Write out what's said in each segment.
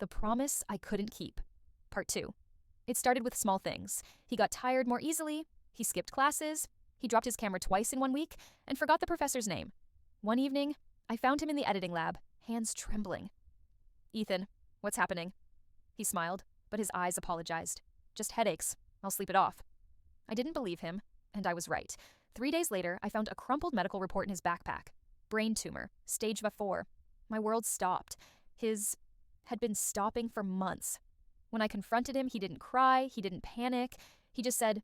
The Promise I Couldn't Keep. Part 2. It started with small things. He got tired more easily, he skipped classes, he dropped his camera twice in 1 week, and forgot the professor's name. One evening, I found him in the editing lab, hands trembling. "Ethan, what's happening?" He smiled, but his eyes apologized. "Just headaches. I'll sleep it off." I didn't believe him, and I was right. 3 days later, I found a crumpled medical report in his backpack. Brain tumor, stage 4. My world stopped. His had been stopping for months. When I confronted him, he didn't cry, he didn't panic. He just said,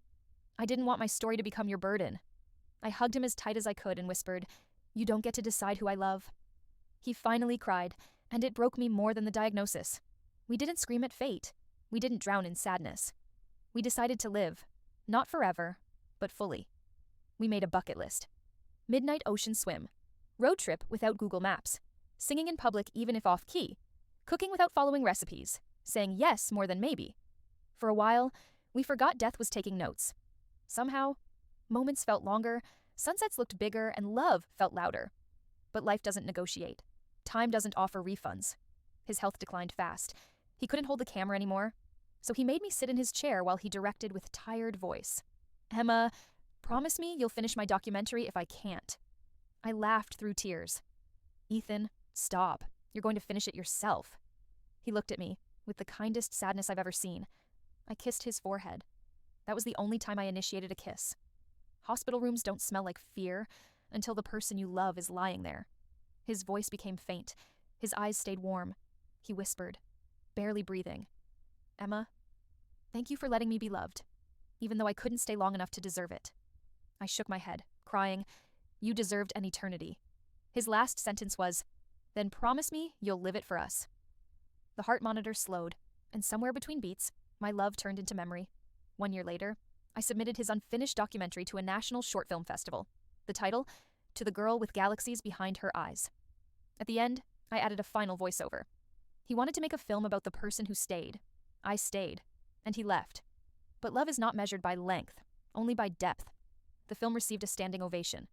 "I didn't want my story to become your burden." I hugged him as tight as I could and whispered, "You don't get to decide who I love." He finally cried, and it broke me more than the diagnosis. We didn't scream at fate. We didn't drown in sadness. We decided to live, not forever, but fully. We made a bucket list. Midnight ocean swim. Road trip without Google Maps. Singing in public even if off-key. Cooking without following recipes. Saying yes more than maybe. For a while, we forgot death was taking notes. Somehow, moments felt longer, sunsets looked bigger, and love felt louder. But life doesn't negotiate. Time doesn't offer refunds. His health declined fast. He couldn't hold the camera anymore, so he made me sit in his chair while he directed with tired voice. "Emma, promise me you'll finish my documentary if I can't." I laughed through tears. "Ethan, stop. You're going to finish it yourself." He looked at me with the kindest sadness I've ever seen. I kissed his forehead. That was the only time I initiated a kiss. Hospital rooms don't smell like fear until the person you love is lying there. His voice became faint. His eyes stayed warm. He whispered, barely breathing, "Emma, thank you for letting me be loved, even though I couldn't stay long enough to deserve it." I shook my head, crying, "You deserved an eternity." His last sentence was, "Then promise me you'll live it for us." The heart monitor slowed, and somewhere between beats, my love turned into memory. 1 year later, I submitted his unfinished documentary to a national short film festival. The title, "To the Girl with Galaxies Behind Her Eyes." At the end, I added a final voiceover. He wanted to make a film about the person who stayed. I stayed, and he left. But love is not measured by length, only by depth. The film received a standing ovation.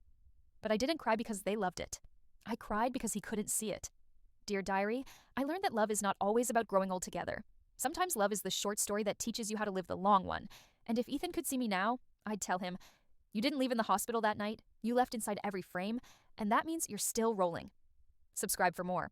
But I didn't cry because they loved it. I cried because he couldn't see it. Dear Diary, I learned that love is not always about growing old together. Sometimes love is the short story that teaches you how to live the long one. And if Ethan could see me now, I'd tell him, "You didn't leave in the hospital that night. You left inside every frame, and that means you're still rolling." Subscribe for more.